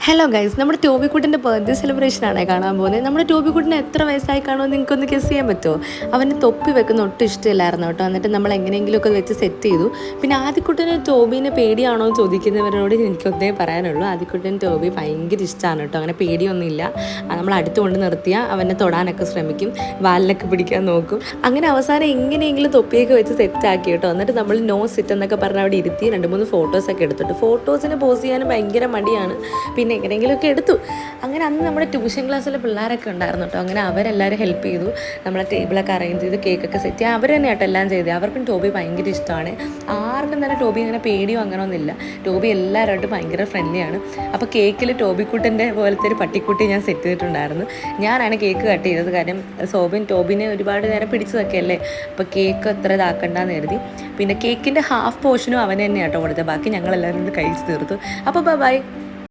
Hello guys, നമ്മുടെ ടോബിക്കുട്ടിൻ്റെ birthday സെലിബ്രേഷനാണ് കാണാൻ പോകുന്നത്. നമ്മുടെ ടോബിക്കുട്ടിന് എത്ര വയസ്സായി കാണുമെന്ന് നിങ്ങൾക്കൊന്ന് ഗസ് ചെയ്യാൻ പറ്റുമോ? അവന് തൊപ്പി വെക്കുന്ന ഒട്ടും ഇഷ്ടമില്ലായിരുന്നു കേട്ടോ. എന്നിട്ട് നമ്മൾ എങ്ങനെയെങ്കിലുമൊക്കെ വെച്ച് സെറ്റ് ചെയ്തു. പിന്നെ ആദ്യക്കുട്ടന് ടോബീനെ പേടിയാണോ എന്ന് ചോദിക്കുന്നവരോട് എനിക്കൊന്നേ പറയാനുള്ളൂ. ആദ്യക്കുട്ടന് ടോബി ഭയങ്കര ഇഷ്ടമാണ് കേട്ടോ. അങ്ങനെ പേടിയൊന്നുമില്ല. നമ്മൾ അടുത്ത് കൊണ്ട് നിർത്തിയാൽ അവനെ തൊടാനൊക്കെ ശ്രമിക്കും, വാലിനൊക്കെ പിടിക്കാൻ നോക്കും. അങ്ങനെ അവസാനം എങ്ങനെയെങ്കിലും തൊപ്പിയൊക്കെ വെച്ച് സെറ്റാക്കി കേട്ടോ. എന്നിട്ട് നമ്മൾ നോ സിറ്റ് എന്നൊക്കെ പറഞ്ഞ് അവിടെ ഇരുത്തി 2-3 ഫോട്ടോസൊക്കെ എടുത്തിട്ട് ഫോട്ടോസിന് പോസ് ചെയ്യാനും ഭയങ്കര മടിയാണ്. പിന്നെ എങ്ങനെയെങ്കിലുമൊക്കെ എടുത്തു. അങ്ങനെ അന്ന് നമ്മുടെ ട്യൂഷൻ ക്ലാസ്സിലെ പിള്ളേരൊക്കെ ഉണ്ടായിരുന്നു കേട്ടോ. അങ്ങനെ അവരെല്ലാവരും ഹെൽപ്പ് ചെയ്തു. നമ്മളെ ടേബിളൊക്കെ അറേഞ്ച് ചെയ്ത് കേക്കൊക്കെ സെറ്റ് ചെയ്യുക അവർ തന്നെ കേട്ടോ എല്ലാം ചെയ്തത്. അവർക്കും ടോബി ഭയങ്കര ഇഷ്ടമാണ്. ആർക്കും തന്നെ ടോബി അങ്ങനെ പേടിയോ അങ്ങനെ ഒന്നുമില്ല. ടോബി എല്ലാവരുമായിട്ട് ഭയങ്കര ഫ്രണ്ട്ലിയാണ്. അപ്പോൾ കേക്കിൽ ടോബിക്കുട്ടൻ്റെ പോലത്തെ ഒരു പട്ടിക്കുട്ടി ഞാൻ സെറ്റ് ചെയ്തിട്ടുണ്ടായിരുന്നു. ഞാനാണ് കേക്ക് കട്ട് ചെയ്തത്. കാര്യം ടോബിനെ ഒരുപാട് നേരം പിടിച്ചതൊക്കെ അല്ലേ, അപ്പോൾ കേക്ക് അത്ര ഇതാക്കണ്ടെന്ന് കരുതി. പിന്നെ കേക്കിൻ്റെ ഹാഫ് പോർഷനും അവന് തന്നെ കേട്ടോ കൊടുത്തത്. ബാക്കി ഞങ്ങളെല്ലാവരും കൂടി കഴിച്ച് തീർത്തു. അപ്പോൾ ബൈ.